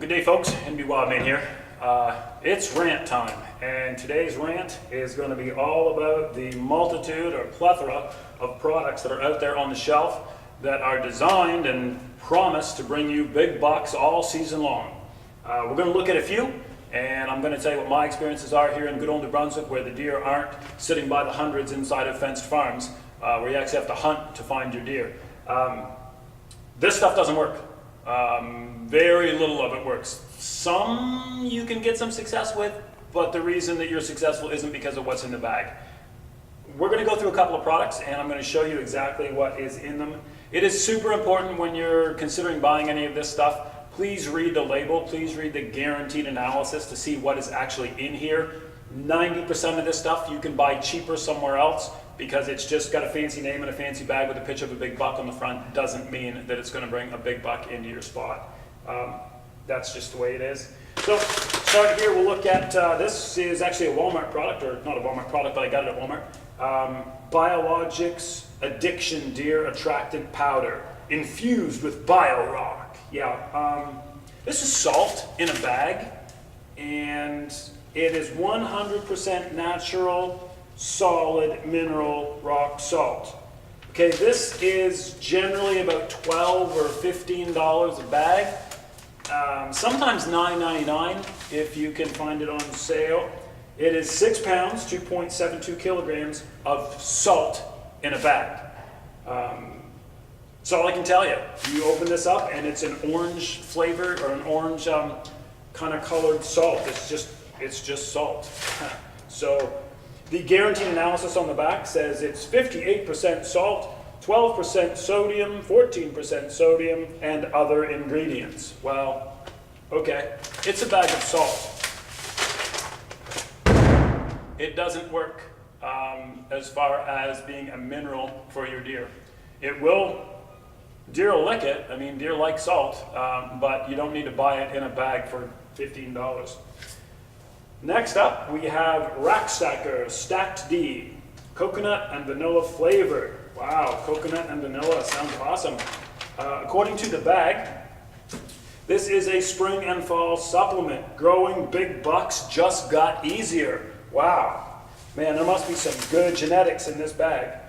Good day, folks. NBWildman here. It's rant time, and today's rant is going to be all about the multitude or plethora of products that are out there on the shelf that are designed and promise to bring you big bucks all season long. We're going to look at a few, and I'm going to tell you what my experiences are here in good old New Brunswick, where the deer aren't sitting by the hundreds inside of fenced farms, where you actually have to hunt to find your deer. This stuff doesn't work. Very little of it works. Some you can get some success with, but the reason that you're successful isn't because of what's in the bag. We're going to go through a couple of products, and I'm going to show you exactly what is in them. It is super important when you're considering buying any of this stuff. Please read the label. Please read the guaranteed analysis to see what is actually in here. 90% of this stuff you can buy cheaper somewhere else, because it's just got a fancy name and a fancy bag with a picture of a big buck on the front. Doesn't mean that it's going to bring a big buck into your spot. That's just the way it is. So start here, we'll look at, this is actually a Walmart product, or not a Walmart product, but I got it at Walmart. Biologics Addiction Deer Attractant Powder, infused with Bio-Rock. Yeah, this is salt in a bag, and it is 100% natural, solid mineral rock salt. Okay, this is generally about $12 or $15 a bag. Sometimes $9.99 if you can find it on sale. It is 6 pounds, 2.72 kilograms of salt in a bag. That's all I can tell you. You open this up and it's an orange flavor, or an orange kind of colored salt. It's just salt. So the guaranteed analysis on the back says it's 58% salt, 12% sodium, 14% sodium, and other ingredients. Well, okay, it's a bag of salt. It doesn't work as far as being a mineral for your deer. Deer will lick it. I mean, deer like salt, but you don't need to buy it in a bag for $15. Next up, we have Rack Stacker Stacked D, coconut and vanilla flavored. Wow, coconut and vanilla sounds awesome. According to the bag, this is a spring and fall supplement. Growing big bucks just got easier. Wow, man, there must be some good genetics in this bag.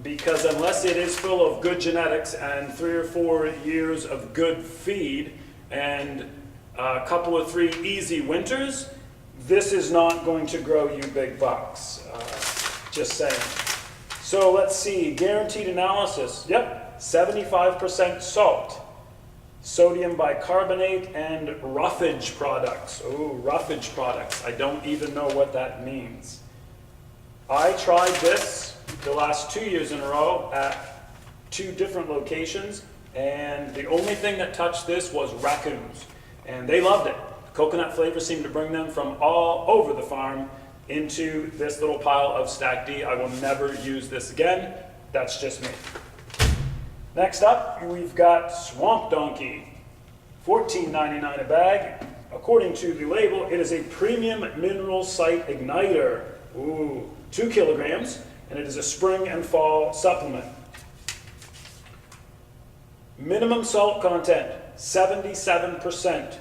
Because unless it is full of good genetics and 3 or 4 years of good feed and a couple of 3 easy winters, this is not going to grow you big bucks. Just saying. So let's see, guaranteed analysis. Yep, 75% salt, sodium bicarbonate, and roughage products. Oh, roughage products. I don't even know what that means. I tried this the last 2 years in a row at 2 different locations, and the only thing that touched this was raccoons. And they loved it. Coconut flavor seemed to bring them from all over the farm into this little pile of Stack D. I will never use this again. That's just me. Next up, we've got Swamp Donkey. $14.99 a bag. According to the label, it is a premium mineral site igniter. Ooh, 2 kilograms, and it is a spring and fall supplement. Minimum salt content, 77%.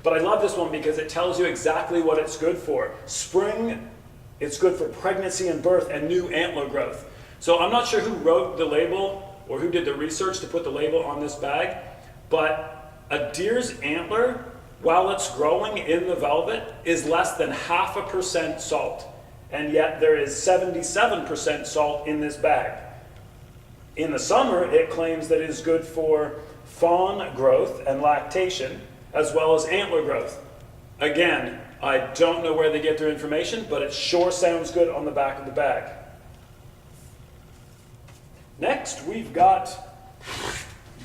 But I love this one because it tells you exactly what it's good for. Spring, it's good for pregnancy and birth and new antler growth. So I'm not sure who wrote the label or who did the research to put the label on this bag, but a deer's antler, while it's growing in the velvet, is less than 0.5% salt. And yet there is 77% salt in this bag. In the summer, it claims that it is good for fawn growth and lactation, as well as antler growth. Again, I don't know where they get their information, but it sure sounds good on the back of the bag. Next, we've got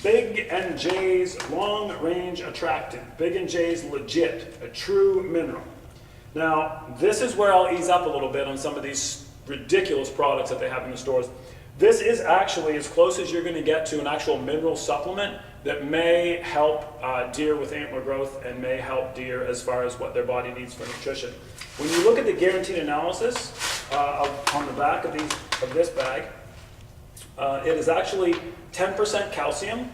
Big & J's Long Range Attractant. Big & J's Legit, a true mineral. Now, this is where I'll ease up a little bit on some of these ridiculous products that they have in the stores. This is actually as close as you're going to get to an actual mineral supplement that may help deer with antler growth and may help deer as far as what their body needs for nutrition. When you look at the guaranteed analysis on the back of this bag, it is actually 10% calcium,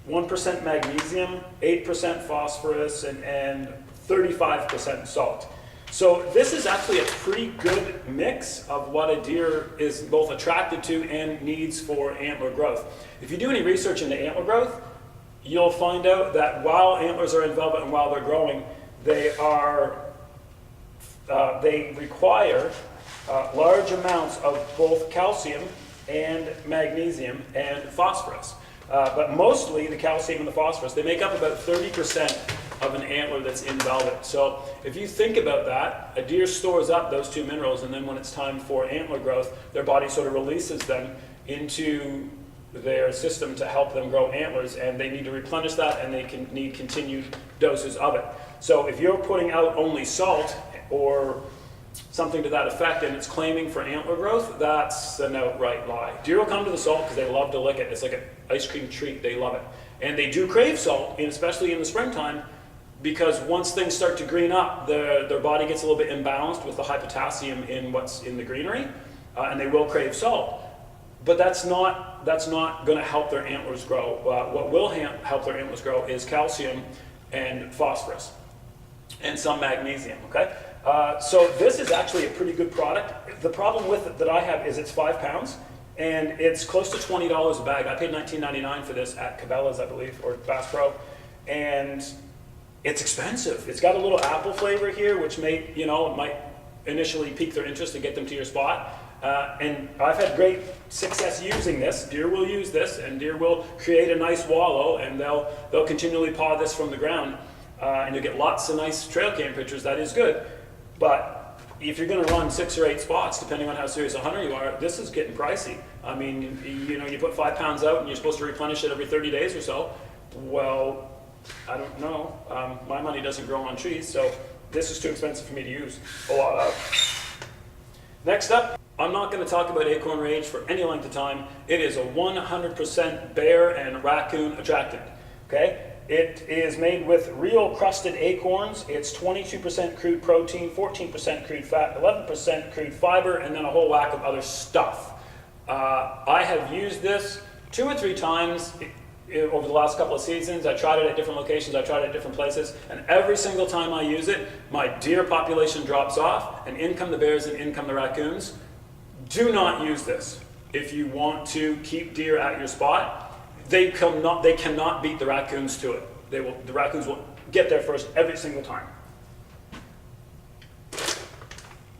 1% magnesium, 8% phosphorus, and 35% salt. So this is actually a pretty good mix of what a deer is both attracted to and needs for antler growth. If you do any research into antler growth, you'll find out that while antlers are in velvet and while they're growing, they require large amounts of both calcium and magnesium and phosphorus. But mostly the calcium and the phosphorus, they make up about 30% of an antler that's in velvet. So if you think about that, a deer stores up those two minerals, and then when it's time for antler growth, their body sort of releases them into their system to help them grow antlers, and they need to replenish that, and they need continued doses of it. So if you're putting out only salt or something to that effect and it's claiming for antler growth, that's an outright lie. Deer will come to the salt because they love to lick it. It's like an ice cream treat. They love it. And they do crave salt, and especially in the springtime, because once things start to green up, their body gets a little bit imbalanced with the high potassium in what's in the greenery, and they will crave salt. But that's not going to help their antlers grow. What will help their antlers grow is calcium and phosphorus and some magnesium, okay? So this is actually a pretty good product. The problem with it that I have is it's 5 pounds, and it's close to $20 a bag. I paid $19.99 for this at Cabela's, I believe, or Bass Pro, and it's expensive. It's got a little apple flavor here, which might initially pique their interest to get them to your spot. And I've had great success using this. Deer will use this, and deer will create a nice wallow, and they'll continually paw this from the ground, and you'll get lots of nice trail cam pictures. That is good, but if you're going to run 6 or 8 spots, depending on how serious a hunter you are, this is getting pricey. I mean, you put 5 pounds out, and you're supposed to replenish it every 30 days or so. Well, I don't know. My money doesn't grow on trees, so this is too expensive for me to use a lot of. Next up, I'm not going to talk about acorn rage for any length of time. It is a 100% bear and raccoon attractant. Okay? It is made with real crusted acorns. It's 22% crude protein, 14% crude fat, 11% crude fiber, and then a whole whack of other stuff. I have used this 2 or 3 times over the last couple of seasons. I tried it at different locations, I tried it at different places, and every single time I use it, my deer population drops off, and in come the bears and in come the raccoons. Do not use this if you want to keep deer at your spot. They cannot beat the raccoons to it. The raccoons will get there first every single time.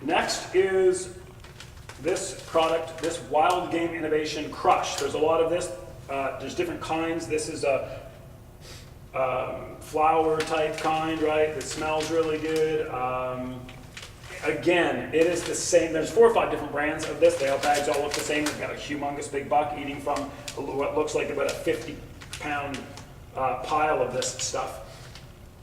Next is this product, this Wild Game Innovation Crush. There's a lot of this. There's different kinds. This is a flower type kind, right? It smells really good. Again, it is the same. There's 4 or 5 different brands of this. They all bags all look the same. They've got a humongous big buck eating from what looks like about a 50-pound pile of this stuff.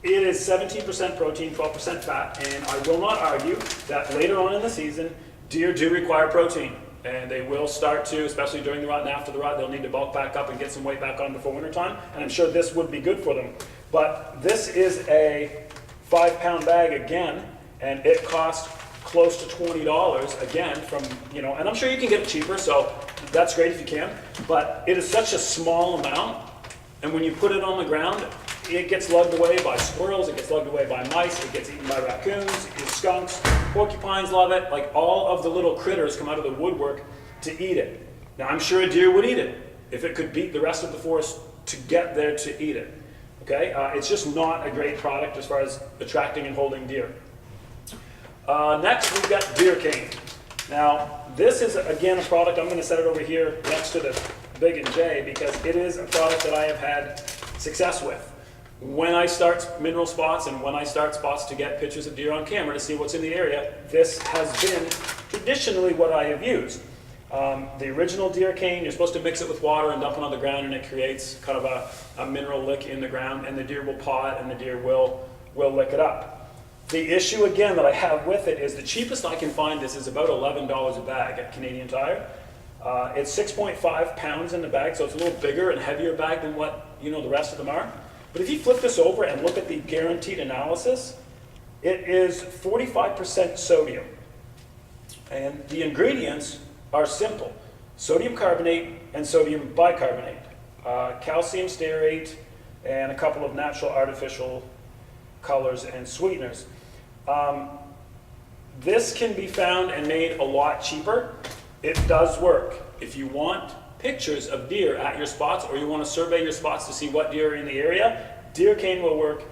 It is 17% protein, 12% fat, and I will not argue that later on in the season, deer do require protein. And they will start to, especially during the rut and after the rut, they'll need to bulk back up and get some weight back on before wintertime. And I'm sure this would be good for them. But this is a 5-pound bag again, and it costs close to $20 again and I'm sure you can get it cheaper, so that's great if you can. But it is such a small amount, and when you put it on the ground, it gets lugged away by squirrels, it gets lugged away by mice, it gets eaten by raccoons, skunks, porcupines love it. Like, all of the little critters come out of the woodwork to eat it. Now, I'm sure a deer would eat it if it could beat the rest of the forest to get there to eat it. Okay, it's just not a great product as far as attracting and holding deer. Next, we've got deer cane. Now, this is, again, a product, I'm going to set it over here next to the Big and J, because it is a product that I have had success with. When I start mineral spots and when I start spots to get pictures of deer on camera to see what's in the area, this has been traditionally what I have used. The original deer cane, you're supposed to mix it with water and dump it on the ground, and it creates kind of a mineral lick in the ground, and the deer will paw it and the deer will lick it up. The issue, again, that I have with it is the cheapest I can find this is about $11 a bag at Canadian Tire. It's 6.5 pounds in the bag, so it's a little bigger and heavier bag than what the rest of them are. But if you flip this over and look at the guaranteed analysis, it is 45% sodium. And the ingredients are simple: sodium carbonate and sodium bicarbonate. calcium stearate, and a couple of natural artificial colors and sweeteners. This can be found and made a lot cheaper. It does work. If you want pictures of deer at your spots, or you want to survey your spots to see what deer are in the area, deer cane will work,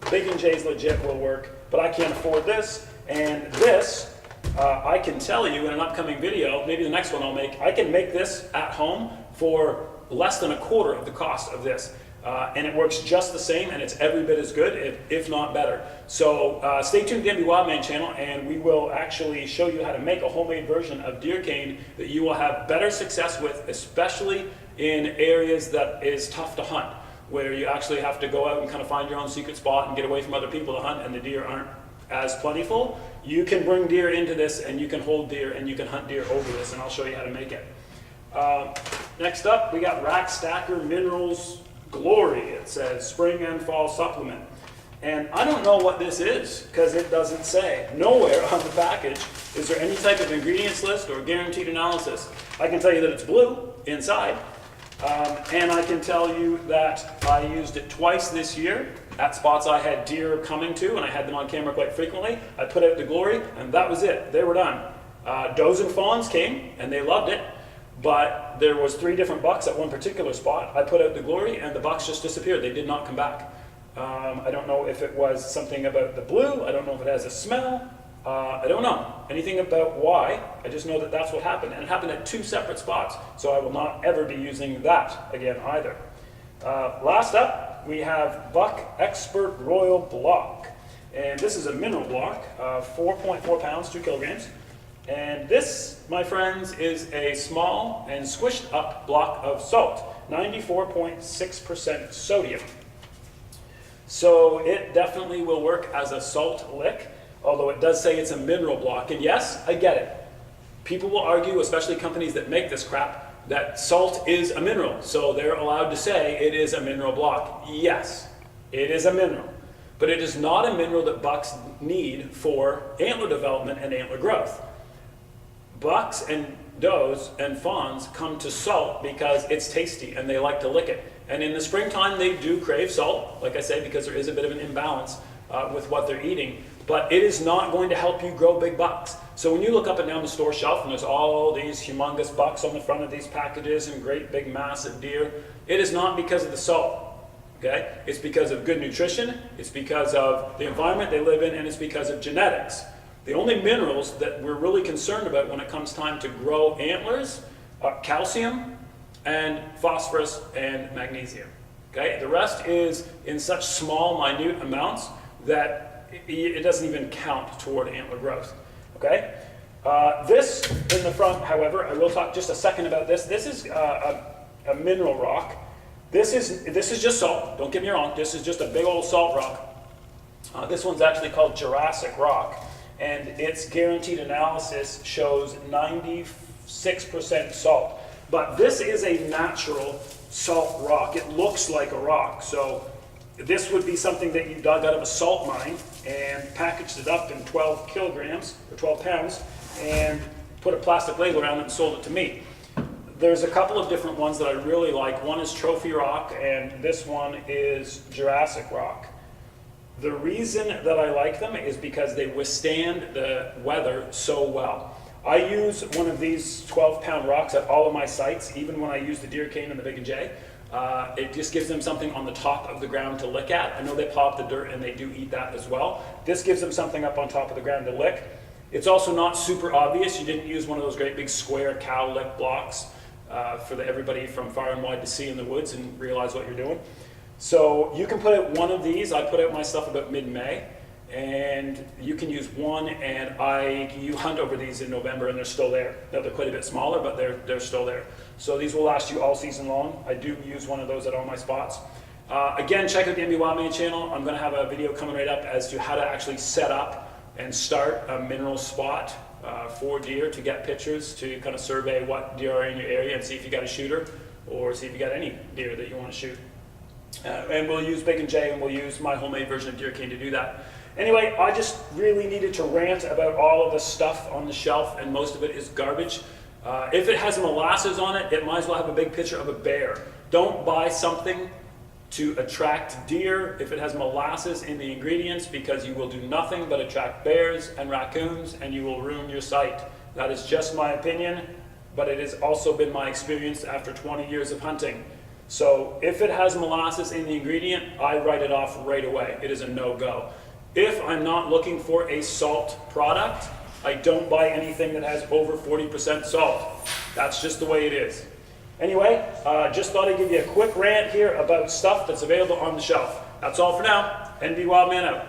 Big and J's legit will work, but I can't afford this. And this, I can tell you in an upcoming video, maybe the next one I'll make, I can make this at home for less than a quarter of the cost of this. And it works just the same, and it's every bit as good, if not better. So stay tuned to the NBWildman channel, and we will actually show you how to make a homemade version of deer cane that you will have better success with, especially in areas that is tough to hunt, where you actually have to go out and kind of find your own secret spot and get away from other people to hunt, and the deer aren't as plentiful. You can bring deer into this, and you can hold deer, and you can hunt deer over this, and I'll show you how to make it. Next up, we got Rack Stacker Minerals Glory. It says spring and fall supplement. And I don't know what this is, because it doesn't say. Nowhere on the package is there any type of ingredients list or guaranteed analysis. I can tell you that it's blue inside, and I can tell you that I used it twice this year at spots I had deer coming to, and I had them on camera quite frequently. I put out the Glory, and that was it. They were done. Does and fawns came, and they loved it. But there was 3 different bucks at one particular spot. I put out the Glory, and the bucks just disappeared. They did not come back. I don't know if it was something about the blue. I don't know if it has a smell. I don't know anything about why. I just know that that's what happened. And it happened at 2 separate spots. So I will not ever be using that again either. Last up, we have Buck Expert Royal Block. And this is a mineral block, 4.4 pounds, 2 kilograms. And this, my friends, is a small and squished up block of salt, 94.6% sodium. So it definitely will work as a salt lick, although it does say it's a mineral block. And yes, I get it. People will argue, especially companies that make this crap, that salt is a mineral. So they're allowed to say it is a mineral block. Yes, it is a mineral. But it is not a mineral that bucks need for antler development and antler growth. Bucks and does and fawns come to salt because it's tasty and they like to lick it. And in the springtime, they do crave salt, like I say, because there is a bit of an imbalance with what they're eating. But it is not going to help you grow big bucks. So when you look up and down the store shelf and there's all these humongous bucks on the front of these packages and great big massive deer, it is not because of the salt. Okay? It's because of good nutrition, it's because of the environment they live in, and it's because of genetics. The only minerals that we're really concerned about when it comes time to grow antlers are calcium and phosphorus and magnesium. Okay? The rest is in such small, minute amounts that it doesn't even count toward antler growth. Okay? This in the front, however, I will talk just a second about this. This is a mineral rock. This is just salt. Don't get me wrong. This is just a big old salt rock. This one's actually called Jurassic rock. And its guaranteed analysis shows 96% salt. But this is a natural salt rock. It looks like a rock. So this would be something that you dug out of a salt mine and packaged it up in 12 kilograms, or 12 pounds, and put a plastic label around it and sold it to me. There's a couple of different ones that I really like. One is Trophy Rock, and this one is Jurassic Rock. The reason that I like them is because they withstand the weather so well. I use one of these 12-pound rocks at all of my sites, even when I use the deer cane and the Big and J. It just gives them something on the top of the ground to lick at. I know they pop the dirt and they do eat that as well. This gives them something up on top of the ground to lick. It's also not super obvious. You didn't use one of those great big square cow lick blocks for everybody from far and wide to see in the woods and realize what you're doing. So you can put out one of these. I put out my stuff about mid-May, and you can use one, and you hunt over these in November and they're still there. Now they're quite a bit smaller, but they're still there. So these will last you all season long. I do use one of those at all my spots. Again, check out the NBWildman channel. I'm going to have a video coming right up as to how to actually set up and start a mineral spot for deer, to get pictures, to kind of survey what deer are in your area and see if you got a shooter or see if you got any deer that you want to shoot. And we'll use Big and J, and we'll use my homemade version of deer cane to do that. Anyway, I just really needed to rant about all of the stuff on the shelf, and most of it is garbage. If it has molasses on it, it might as well have a big picture of a bear. Don't buy something to attract deer if it has molasses in the ingredients, because you will do nothing but attract bears and raccoons, and you will ruin your site. That is just my opinion, but it has also been my experience after 20 years of hunting. So if it has molasses in the ingredient, I write it off right away. It is a no-go. If I'm not looking for a salt product, I don't buy anything that has over 40% salt. That's just the way it is. Anyway, just thought I'd give you a quick rant here about stuff that's available on the shelf. That's all for now. NBWildman out.